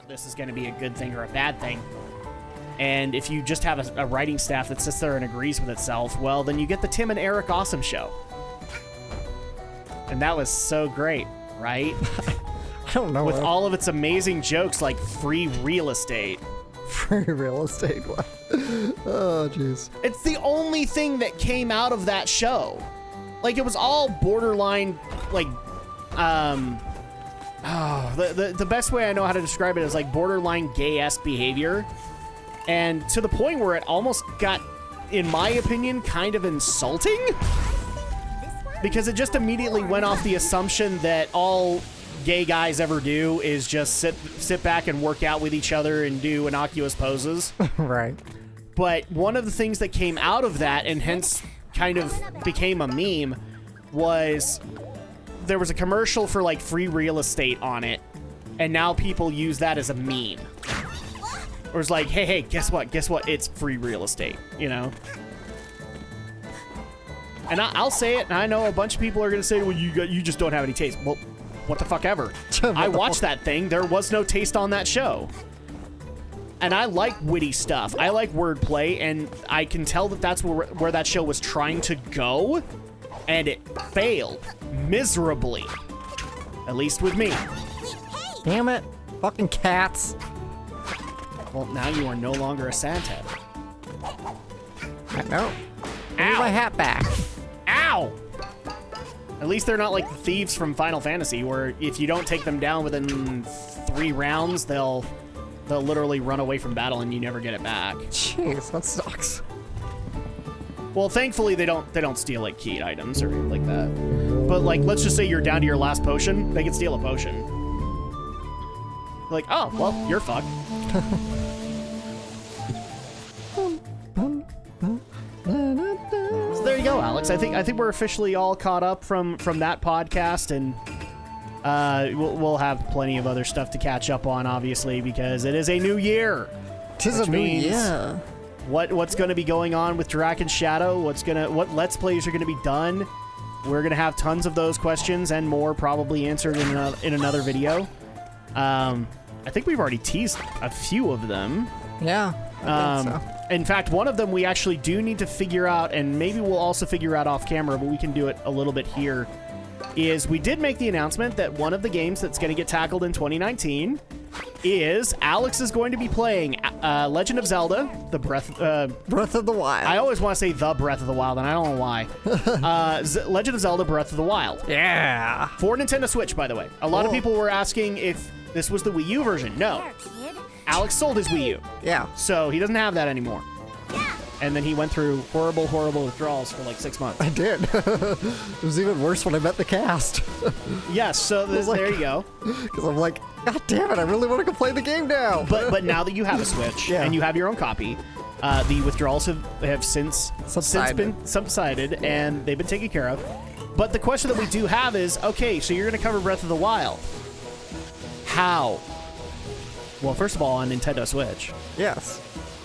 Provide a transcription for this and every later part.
this is going to be a good thing or a bad thing. And if you just have a writing staff that sits there and agrees with itself, well, then you get the Tim and Eric Awesome Show. And that was so great, right? I don't know. With all of its amazing jokes like free real estate. Free real estate? Oh, jeez. It's the only thing that came out of that show. Like, it was all borderline, like, the best way I know how to describe it is like borderline gay-esque behavior. And to the point where it almost got, in my opinion, kind of insulting. Because it just immediately went off the assumption that all gay guys ever do is just sit back and work out with each other and do innocuous poses. Right. But one of the things that came out of that, and hence kind of became a meme, was there was a commercial for like free real estate on it, and now people use that as a meme. Or it's like, hey, guess what? It's free real estate, you know? And I'll say it, and I know a bunch of people are going to say, well, you just don't have any taste. Well, what the fuck ever. I watched that thing. There was no taste on that show. And I like witty stuff. I like wordplay, and I can tell that that's where that show was trying to go, and it failed miserably. At least with me. Damn it. Fucking cats. Well, now you are no longer a Santa. I know. Give me my hat back. Ow! At least they're not like the thieves from Final Fantasy, where if you don't take them down within 3 rounds, they'll literally run away from battle and you never get it back. Jeez, that sucks. Well, thankfully they don't steal like keyed items or anything like that. But like, let's just say you're down to your last potion, they can steal a potion. Like, oh, well, you're fucked. So there you go, Alex. I think we're officially all caught up from that podcast, and we'll have plenty of other stuff to catch up on, obviously, because it is a new year. Tis a new year. What's going to be going on with Drak and Shadow? What Let's Plays are going to be done? We're going to have tons of those questions and more probably answered in another video. I think we've already teased a few of them. Yeah, I think so. In fact, one of them we actually do need to figure out, and maybe we'll also figure out off camera, but we can do it a little bit here, is we did make the announcement that one of the games that's going to get tackled in 2019 is Alex is going to be playing Legend of Zelda, the Breath of the Wild. I always want to say the Breath of the Wild, and I don't know why. Legend of Zelda Breath of the Wild. Yeah. For Nintendo Switch, by the way. A lot of people were asking if this was the Wii U version. No. Alex sold his Wii U. Yeah. So he doesn't have that anymore. And then he went through horrible, horrible withdrawals for like 6 months. I did. It was even worse when I met the cast. Yes, so there you go. Because I'm like, God damn it, I really want to go play the game now. But now that you have a Switch and you have your own copy, the withdrawals have since been subsided and they've been taken care of. But the question that we do have is, okay, so you're going to cover Breath of the Wild. How? Well, first of all, on Nintendo Switch. Yes.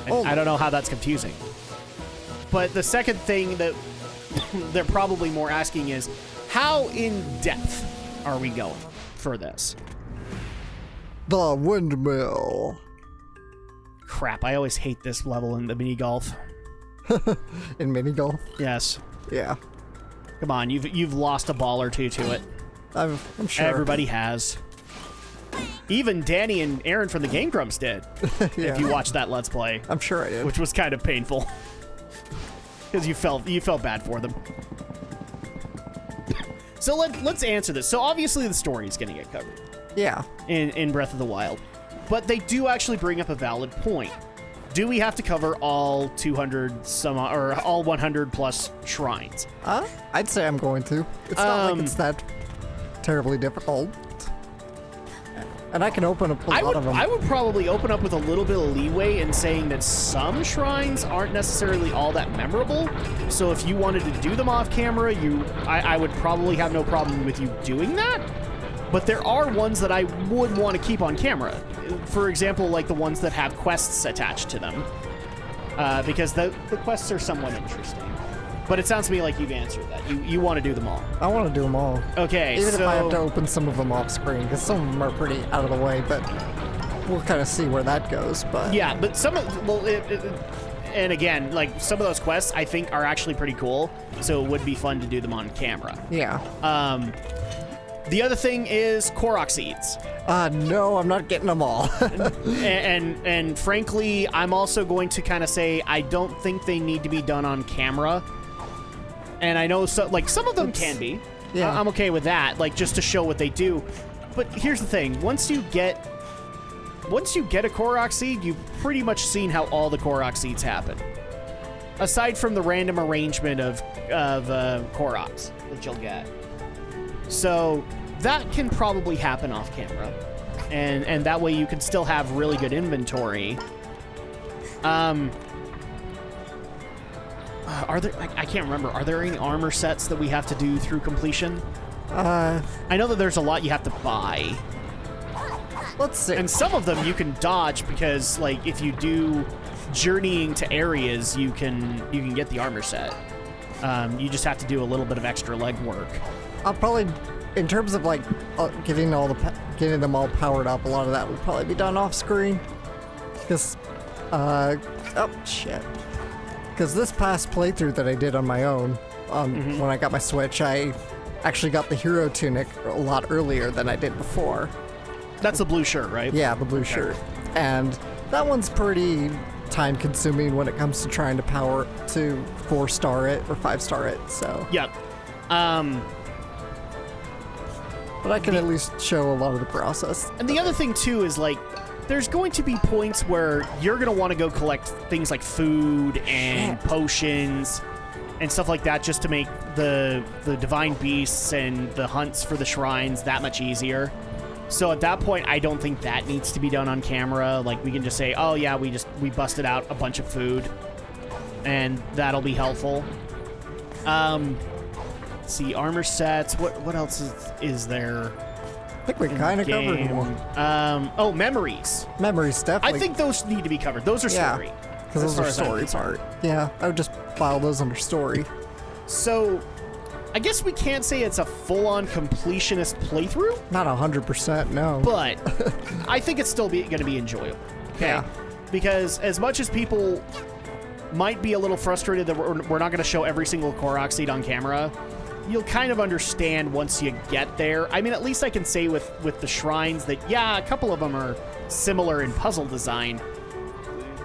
I don't know how that's confusing. But the second thing that they're probably more asking is, how in depth are we going for this? The windmill. Crap, I always hate this level in the mini golf. In mini golf? Yes. Yeah. Come on, you've lost a ball or two to it. I'm sure. Everybody has. Even Danny and Aaron from the Game Grumps did. Yeah. If you watched that Let's Play. I'm sure I did. Which was kind of painful. Because you felt bad for them. So let's answer this. So obviously the story is going to get covered. Yeah. In Breath of the Wild. But they do actually bring up a valid point. Do we have to cover all 200 or all 100 plus shrines? I'd say I'm going to. It's not like it's that terribly difficult. And I can open up a lot of them. I would probably open up with a little bit of leeway in saying that some shrines aren't necessarily all that memorable. So if you wanted to do them off camera, I would probably have no problem with you doing that. But there are ones that I would want to keep on camera. For example, like the ones that have quests attached to them. Because the quests are somewhat interesting. But it sounds to me like you've answered that. You want to do them all. I want to do them all. Okay, Even if I have to open some of them off screen, because some of them are pretty out of the way, but we'll kind of see where that goes, but Yeah, but some of, well, and again, like, some of those quests I think are actually pretty cool, so it would be fun to do them on camera. yeah. The other thing is Korok seeds. No, I'm not getting them all. and frankly, I'm also going to kind of say I don't think they need to be done on camera. And I know some of them can be. Yeah. I'm okay with that, like, just to show what they do. But here's the thing: once you get a Korok seed, you've pretty much seen how all the Korok seeds happen. Aside from the random arrangement of Koroks that you'll get. So that can probably happen off camera, and that way you can still have really good inventory. Are there? I can't remember. Are there any armor sets that we have to do through completion? I know that there's a lot you have to buy, Let's see. and some of them you can dodge because, like, if you do journeying to areas, you can get the armor set. You just have to do a little bit of extra legwork. I'll probably, in terms of like getting them all powered up, a lot of that will probably be done off screen. Because, oh shit. Because this past playthrough that I did on my own, when I got my Switch, I actually got the hero tunic a lot earlier than I did before. That's the blue shirt, right? Yeah, the blue shirt. And that one's pretty time consuming when it comes to trying to 4-star it or 5-star it, so. Yep. But I can at least show a lot of the process. And the other thing, too, is, like, there's going to be points where you're going to want to go collect things like food and potions and stuff like that just to make the divine beasts and the hunts for the shrines that much easier. So at that point, I don't think that needs to be done on camera. Like, we can just say, oh, yeah, we busted out a bunch of food, and that'll be helpful. Let's see, armor sets. What else is there? I think we kind of covered one. Oh, memories. Memories, definitely. I think those need to be covered. Those are story. Because those are story part. Yeah, I would just file those under story. So, I guess we can't say it's a full-on completionist playthrough. Not 100%, no. But I think it's still going to be enjoyable. Okay? Yeah. Because as much as people might be a little frustrated that we're not going to show every single Korok seed on camera, you'll kind of understand once you get there. I mean, at least I can say with the shrines that, yeah, a couple of them are similar in puzzle design.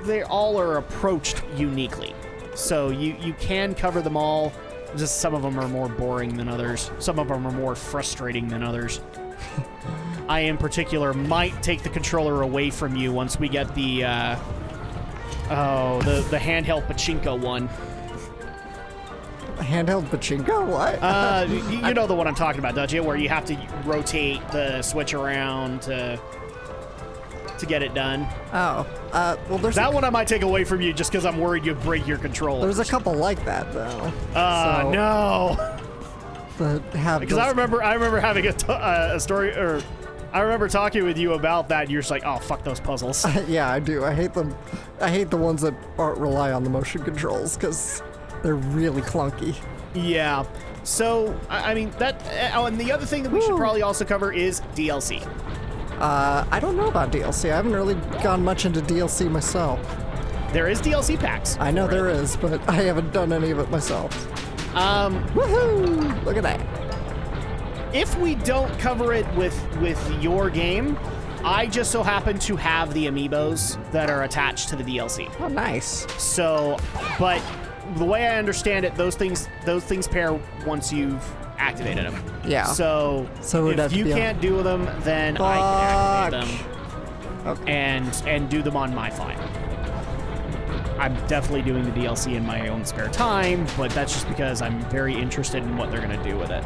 They all are approached uniquely. So you can cover them all. Just some of them are more boring than others. Some of them are more frustrating than others. I, in particular, might take the controller away from you once we get the handheld pachinko one. Handheld pachinko? What? You know the one I'm talking about, don't you? Where you have to rotate the Switch around to get it done. Oh. Well, there's that one I might take away from you just because I'm worried you'll break your controller. There's a couple like that, though. No. Because I remember having a story, or I remember talking with you about that, and you're just like, oh, fuck those puzzles. Yeah, I do. I hate them. I hate the ones that rely on the motion controls, because they're really clunky. Yeah. So, I mean, that... Oh, and the other thing that we should probably also cover is DLC. I don't know about DLC. I haven't really gone much into DLC myself. There is DLC packs. I know there is, but I haven't done any of it myself. Woohoo! Look at that. If we don't cover it with your game, I just so happen to have the amiibos that are attached to the DLC. Oh, nice. So, but the way I understand it, those things pair once you've activated them. Yeah. So if you can't do them, then I can activate them. Okay. And do them on my file. I'm definitely doing the DLC in my own spare time, but that's just because I'm very interested in what they're going to do with it.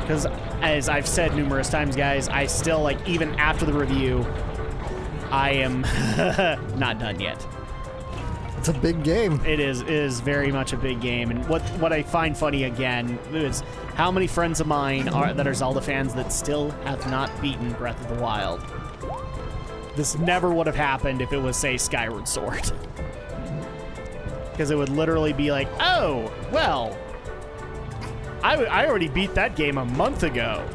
Because, as I've said numerous times, guys, I still, like, even after the review, I am not done yet. It's a big game. It is very much a big game. And what I find funny, again, is how many friends of mine that are Zelda fans that still have not beaten Breath of the Wild. This never would have happened if it was, say, Skyward Sword. Because it would literally be like, oh, well, I already beat that game a month ago.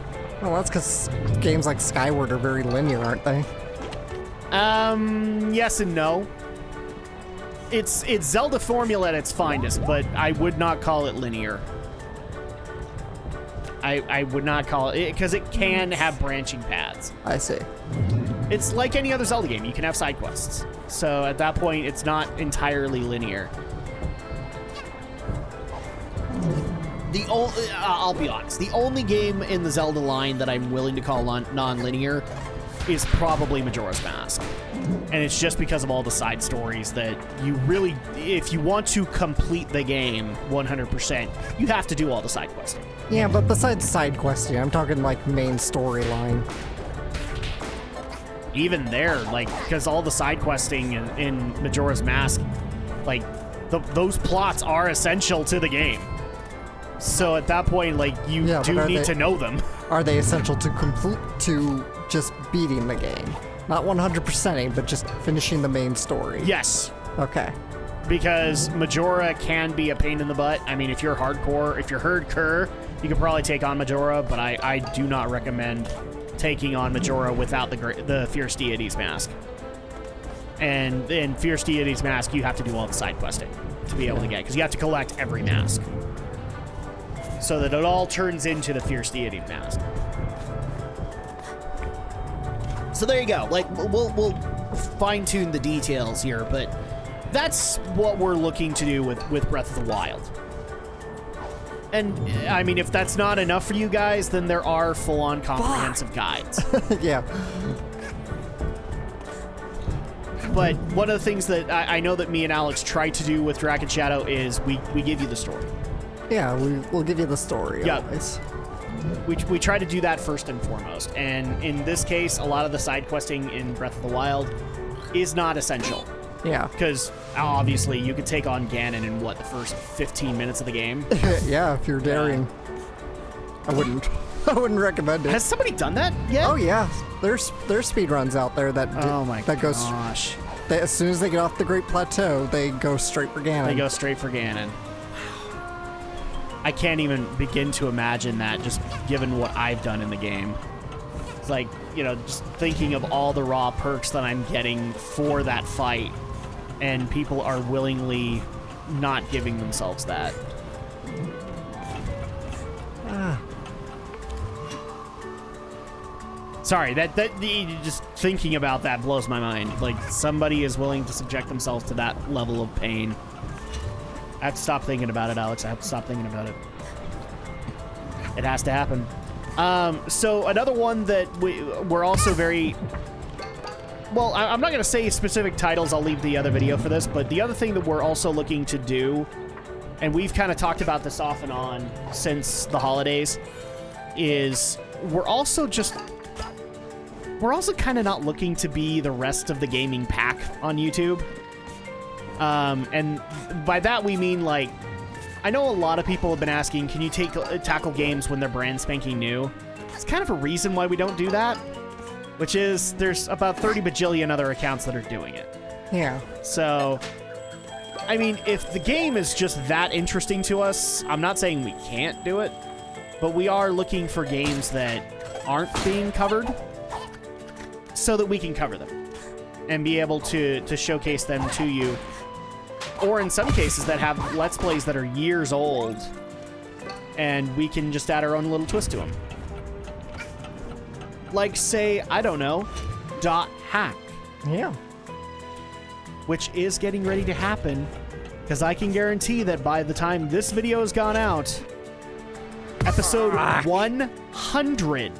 Well, that's because games like Skyward are very linear, aren't they? Yes and no. It's Zelda formula at its finest, but I would not call it linear. I would not call it, because it can have branching paths. I see. It's like any other Zelda game. You can have side quests. So at that point, it's not entirely linear. I'll be honest, the only game in the Zelda line that I'm willing to call non-linear is probably Majora's Mask. And it's just because of all the side stories that you really, if you want to complete the game 100%, you have to do all the side questing. Yeah, but besides side questing, I'm talking like main storyline. Even there, like, because all the side questing in Majora's Mask, like, those plots are essential to the game. So at that point, like, you do need to know them. Are they essential to just beating the game? Not 100%ing, but just finishing the main story? Yes. Okay. Because Majora can be a pain in the butt. I mean, if you're hardcore, if you're hardcore, you can probably take on Majora, but I do not recommend taking on Majora without the Fierce Deity's Mask. And in Fierce Deity's Mask, you have to do all the side questing to be able to get, because you have to collect every mask, so that it all turns into the Fierce Deity Mask. So there you go. Like, we'll fine-tune the details here, but that's what we're looking to do with Breath of the Wild. And, I mean, if that's not enough for you guys, then there are full-on comprehensive guides. Yeah. But one of the things that I know that me and Alex try to do with Drak and Shadow is we give you the story. Yeah, we'll give you the story. Yeah. Always. We try to do that first and foremost. And in this case, a lot of the side questing in Breath of the Wild is not essential. Yeah. Because obviously you could take on Ganon in, the first 15 minutes of the game? Yeah, if you're daring. I wouldn't recommend it. Has somebody done that yet? Oh, yeah. There's speedruns out there that gosh. As soon as they get off the Great Plateau, they go straight for Ganon. They go straight for Ganon. I can't even begin to imagine that, just given what I've done in the game. It's like, just thinking of all the raw perks that I'm getting for that fight, and people are willingly not giving themselves that. Sorry, that just thinking about that blows my mind. Like, somebody is willing to subject themselves to that level of pain. I have to stop thinking about it, Alex. I have to stop thinking about it. It has to happen. So another one that we're also very... Well, I'm not going to say specific titles. I'll leave the other video for this. But the other thing that we're also looking to do, and we've kind of talked about this off and on since the holidays, is we're also kind of not looking to be the rest of the gaming pack on YouTube. And by that we mean, like, I know a lot of people have been asking, can you tackle games when they're brand spanking new? It's kind of a reason why we don't do that, which is there's about 30 bajillion other accounts that are doing it. Yeah. So, I mean, if the game is just that interesting to us, I'm not saying we can't do it, but we are looking for games that aren't being covered so that we can cover them and be able to showcase them to you. Or in some cases that have Let's Plays that are years old, and we can just add our own little twist to them. Like, say, I don't know, .hack. Yeah. Which is getting ready to happen, because I can guarantee that by the time this video has gone out, episode 100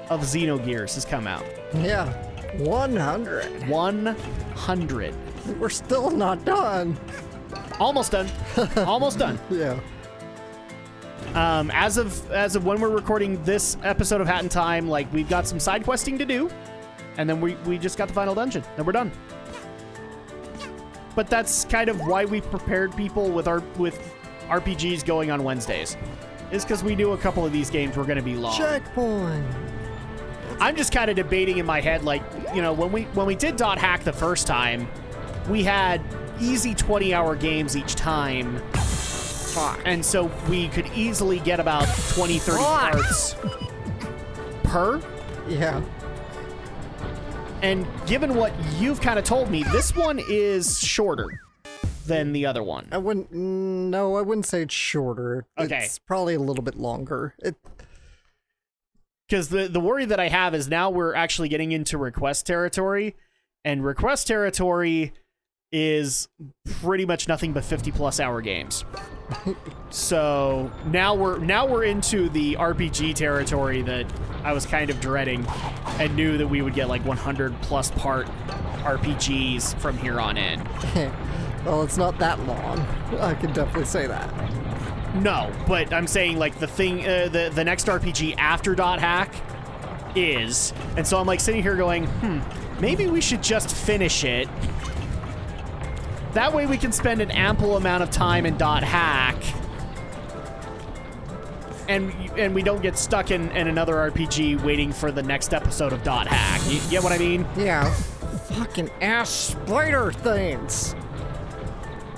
of Xenogears has come out. Yeah. 100. 100. We're still not done. Almost done. Almost done. Yeah. As of when we're recording this episode of Hat in Time, like, we've got some side questing to do, and then we just got the final dungeon, and we're done. But that's kind of why we prepared people with RPGs going on Wednesdays, is because we knew a couple of these games were going to be long. Checkpoint. I'm just kind of debating in my head, like, when we did .hack the first time, we had easy 20-hour games each time. Fuck. And so we could easily get about 20, 30 parts. her. Yeah. And given what you've kind of told me, this one is shorter than the other one. I wouldn't say it's shorter. Okay. It's probably a little bit longer. Because the worry that I have is now we're actually getting into request territory, and request territory is pretty much nothing but 50+ hour games. So now we're into the RPG territory that I was kind of dreading, and knew that we would get like 100+ part RPGs from here on in. Well, it's not that long. I can definitely say that. No, but I'm saying like the thing, the next RPG after .hack is, and so I'm like sitting here going, maybe we should just finish it. That way we can spend an ample amount of time in .hack, and we don't get stuck in another RPG waiting for the next episode of .hack. You get what I mean? Yeah. Fucking ass spider things.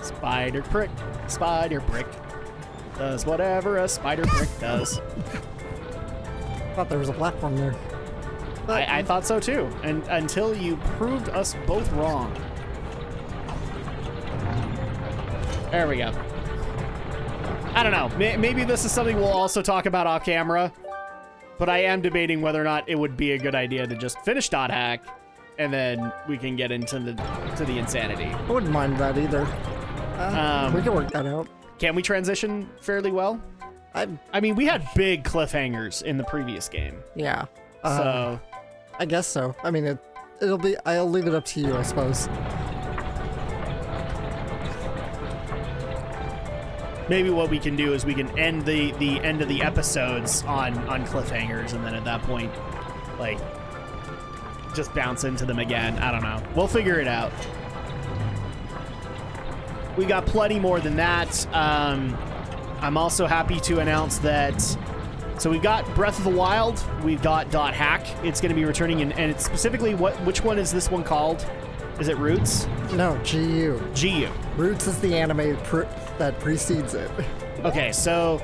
Spider prick, does whatever a spider prick does. Thought there was a platform there. I thought so too, and until you proved us both wrong. There we go. I don't know. Maybe this is something we'll also talk about off camera, but I am debating whether or not it would be a good idea to just finish .hack, and then we can get into the insanity. I wouldn't mind that either. We can work that out. Can we transition fairly well? I mean, we had big cliffhangers in the previous game. Yeah. So I guess so. I mean, it'll be. I'll leave it up to you, I suppose. maybe what we can do is we can end the end of the episodes on cliffhangers, and then at that point, like, just bounce into them again. I don't know. We'll figure it out. We got plenty more than that. I'm also happy to announce that. So we've got Breath of the Wild. We've got .hack. It's going to be returning, and it's specifically which one is this one called? Is it Roots? No, GU. GU. Roots is the anime that precedes it. Okay, so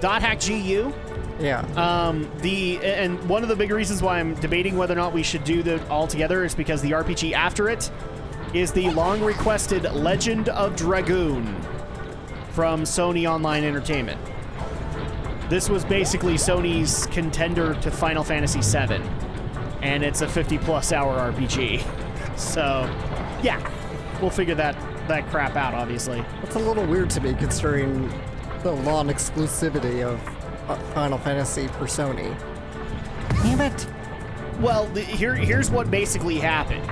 .hack GU. Yeah. And one of the big reasons why I'm debating whether or not we should do the all together is because the RPG after it is the long-requested Legend of Dragoon from Sony Online Entertainment. This was basically Sony's contender to Final Fantasy VII, and it's a 50-plus hour RPG. So, yeah, we'll figure that crap out, obviously. It's a little weird to me, considering the long exclusivity of Final Fantasy for Sony. Damn it. Well, here's what basically happened.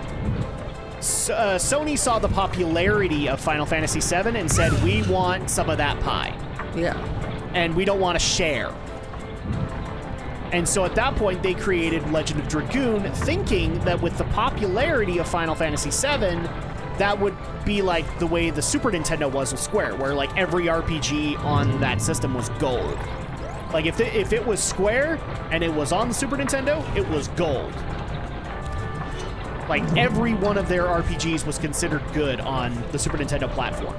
Sony saw the popularity of Final Fantasy VII and said, we want some of that pie. Yeah. And we don't want to share. And so at that point, they created Legend of Dragoon, thinking that with the popularity of Final Fantasy VII, that would be like the way the Super Nintendo was with Square, where like every RPG on that system was gold. Like if it was Square and it was on the Super Nintendo, it was gold. Like every one of their RPGs was considered good on the Super Nintendo platform.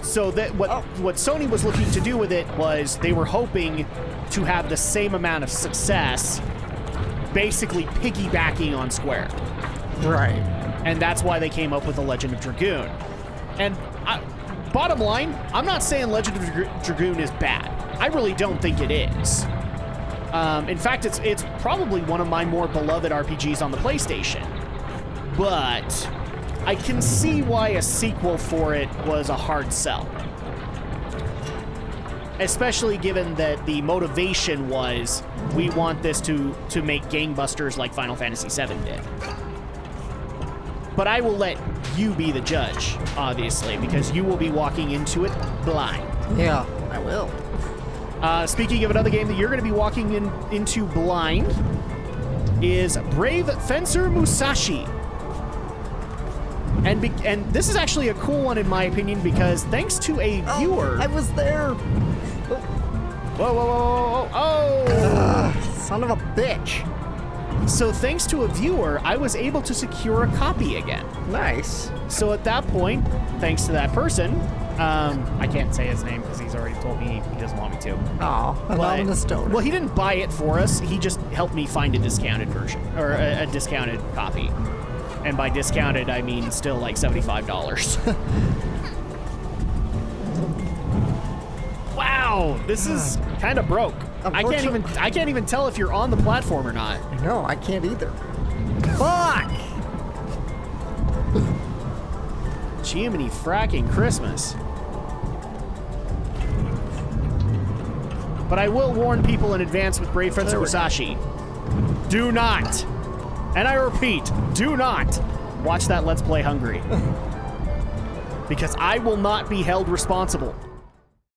So that what Sony was looking to do with it was they were hoping to have the same amount of success, basically piggybacking on Square. Right. And that's why they came up with the Legend of Dragoon. And bottom line, I'm not saying Legend of Dragoon is bad. I really don't think it is. In fact, it's probably one of my more beloved RPGs on the PlayStation. But I can see why a sequel for it was a hard sell. Especially given that the motivation was, we want this to make gangbusters like Final Fantasy VII did. But I will let you be the judge, obviously, because you will be walking into it blind. Yeah, I will. Speaking of another game that you're going to be walking into blind is Brave Fencer Musashi. And this is actually a cool one in my opinion, because thanks to a viewer... I was there! Whoa. Son of a bitch. So thanks to a viewer, I was able to secure a copy again. Nice. So at that point, thanks to that person, I can't say his name because he's already told me he doesn't want me to. Oh, anonymous donor. Well, he didn't buy it for us. He just helped me find a discounted version, or a discounted copy. And by discounted, I mean still like $75. Wow, this is kind of broke. I can't even tell if you're on the platform or not. No, I can't either. Fuck! Jiminy fracking Christmas. But I will warn people in advance with Brave Fencer Musashi. Do not, and I repeat, do not watch that Let's Play Hungary. Because I will not be held responsible